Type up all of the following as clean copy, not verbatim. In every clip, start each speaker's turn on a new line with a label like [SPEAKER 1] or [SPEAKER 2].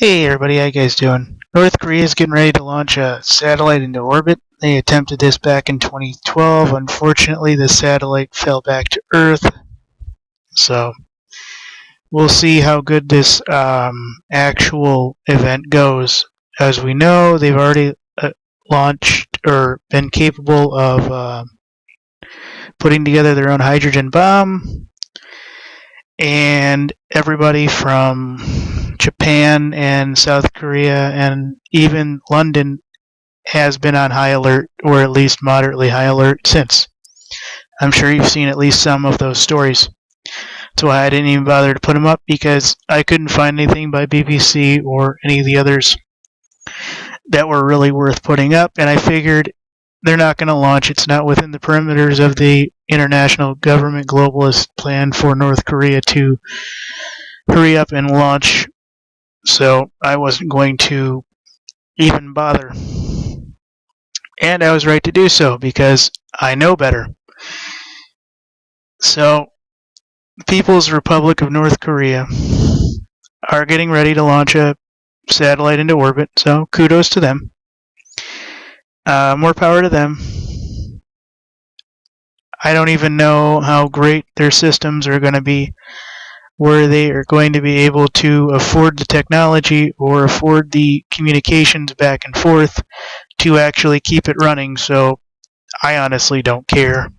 [SPEAKER 1] Hey everybody, how you guys doing? North Korea is getting ready to launch a satellite into orbit. They attempted this back in 2012. Unfortunately, the satellite fell back to Earth. So we'll see how good this actual event goes. As we know, they've already launched or been capable of putting together their own hydrogen bomb, and everybody from Japan and South Korea and even London has been on high alert, or at least moderately high alert, since. I'm sure you've seen at least some of those stories. That's why I didn't even bother to put them up, because I couldn't find anything by BBC or any of the others that were really worth putting up, and I figured they're not going to launch. It's not within the perimeters of the international government globalist plan for North Korea to hurry up and launch, so I wasn't going to even bother. And I was right to do so, because I know better. So, the People's Republic of North Korea are getting ready to launch a satellite into orbit, so kudos to them. More power to them. I don't even know how great their systems are going to be, where they are going to be able to afford the technology or afford the communications back and forth to actually keep it running, so I honestly don't care. I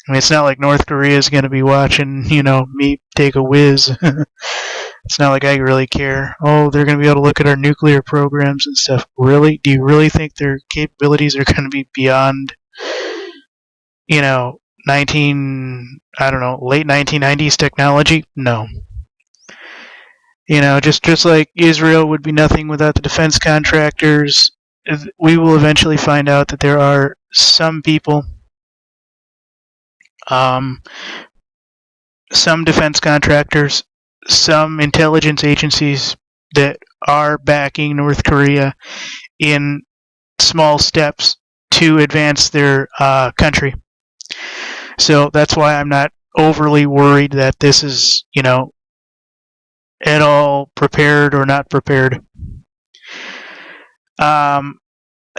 [SPEAKER 1] mean, it's not like North Korea is going to be watching, me take a whiz. It's not like I really care. Oh, they're going to be able to look at our nuclear programs and stuff. Really? Do you really think their capabilities are going to be beyond, late 1990s technology? No. Just like Israel would be nothing without the defense contractors, we will eventually find out that there are some people, some defense contractors, some intelligence agencies that are backing North Korea in small steps to advance their country. So that's why I'm not overly worried that this is, at all prepared or not prepared. This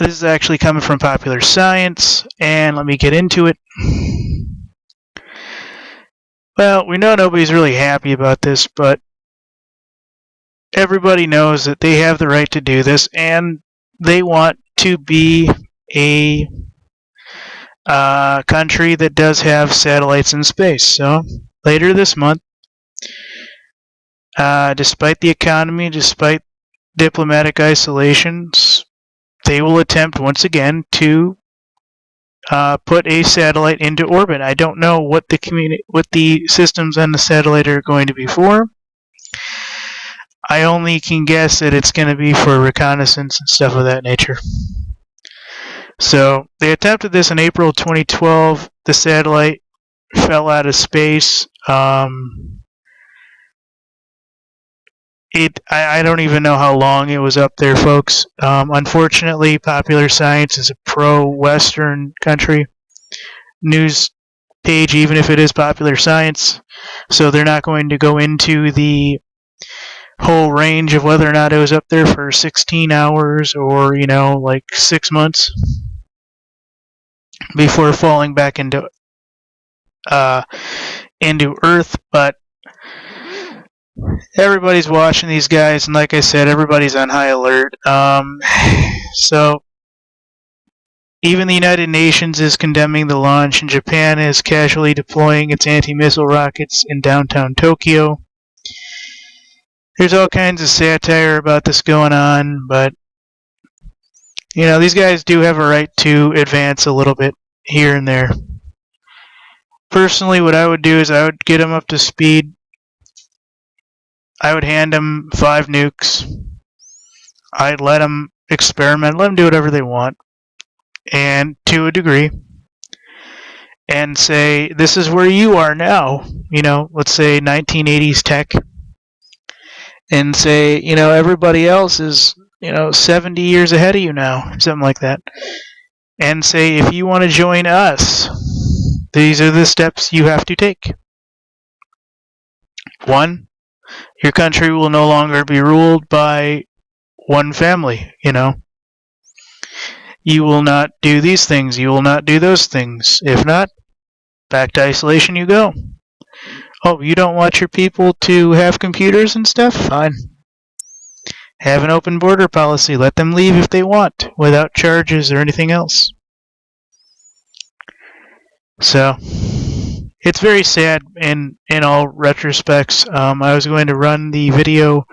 [SPEAKER 1] is actually coming from Popular Science, and let me get into it. Well, we know nobody's really happy about this, but everybody knows that they have the right to do this, and they want to be a country that does have satellites in space. So later this month, despite the economy, despite diplomatic isolations, they will attempt once again to put a satellite into orbit. I don't know what the systems on the satellite are going to be for. I only can guess that it's going to be for reconnaissance and stuff of that nature. So they attempted this in April 2012. The satellite fell out of space. I don't even know how long it was up there, folks. Unfortunately, Popular Science is a pro-Western country news page, even if it is Popular Science. So they're not going to go into the whole range of whether or not it was up there for 16 hours or, like 6 months before falling back into Earth. But everybody's watching these guys, and like I said, everybody's on high alert. So even the United Nations is condemning the launch, and Japan is casually deploying its anti-missile rockets in downtown Tokyo. There's all kinds of satire about this going on, but these guys do have a right to advance a little bit here and there. Personally, what I would do is I would get them up to speed. I would hand them 5 nukes. I'd let them experiment, let them do whatever they want, and to a degree, and say, this is where you are now, let's say 1980s tech, and say, everybody else is, 70 years ahead of you now, something like that, and say, if you want to join us, these are the steps you have to take. 1, Your country will no longer be ruled by one family, You will not do these things, you will not do those things. If not, back to isolation you go. Oh, you don't want your people to have computers and stuff? Fine. Have an open border policy. Let them leave if they want, without charges or anything else. So, it's very sad in all retrospects. I was going to run the video,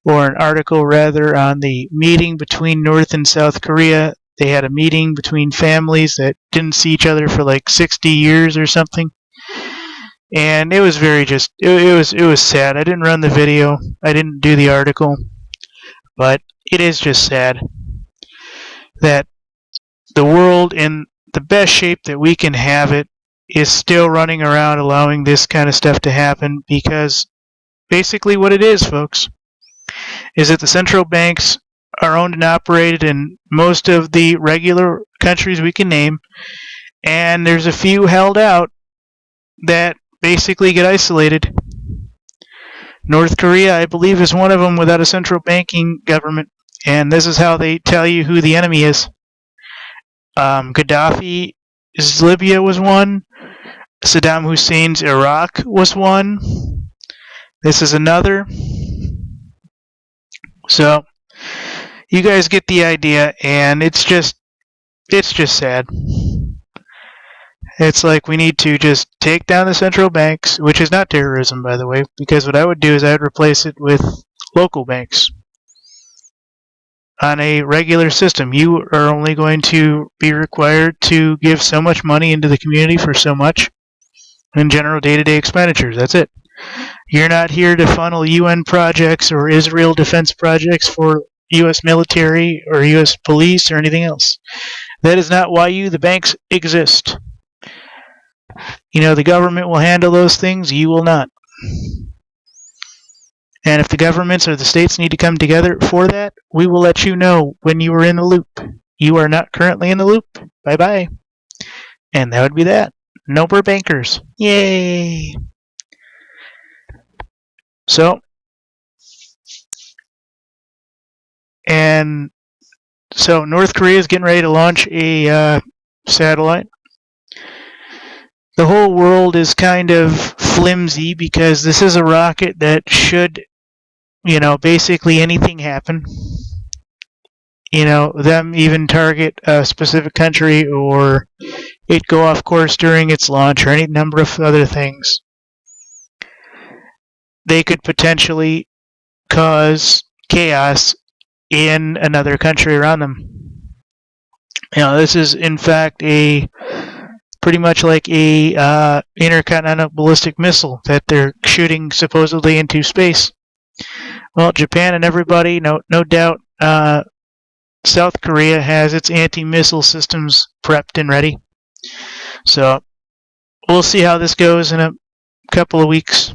[SPEAKER 1] or an article rather, on the meeting between North and South Korea. They had a meeting between families that didn't see each other for like 60 years or something. And it was it was sad. I didn't run the video. I didn't do the article. But it is just sad that the world, in the best shape that we can have it, is still running around allowing this kind of stuff to happen, because basically what it is, folks, is that the central banks are owned and operated in most of the regular countries we can name, and there's a few held out that basically get isolated. North Korea, I believe, is one of them without a central banking government, and this is how they tell you who the enemy is. Gaddafi's Libya was one. Saddam Hussein's Iraq was one. This is another. So, you guys get the idea, and it's just sad. It's like we need to just take down the central banks, which is not terrorism, by the way, because what I would do is I would replace it with local banks on a regular system. You are only going to be required to give so much money into the community for so much in general day-to-day expenditures. That's it. You're not here to funnel UN projects or Israel defense projects for U.S. military or U.S. police or anything else. That is not why the banks exist. The government will handle those things, you will not. And if the governments or the states need to come together for that, we will let you know when you are in the loop. You are not currently in the loop. Bye-bye. And that would be that. No more bankers. Yay! So North Korea is getting ready to launch a satellite. The whole world is kind of flimsy because this is a rocket that should, basically anything happen. Them even target a specific country or it go off course during its launch or any number of other things. They could potentially cause chaos in another country around them. This is in fact pretty much like a intercontinental ballistic missile that they're shooting supposedly into space. Well, Japan and everybody, no doubt, South Korea has its anti-missile systems prepped and ready. So we'll see how this goes in a couple of weeks.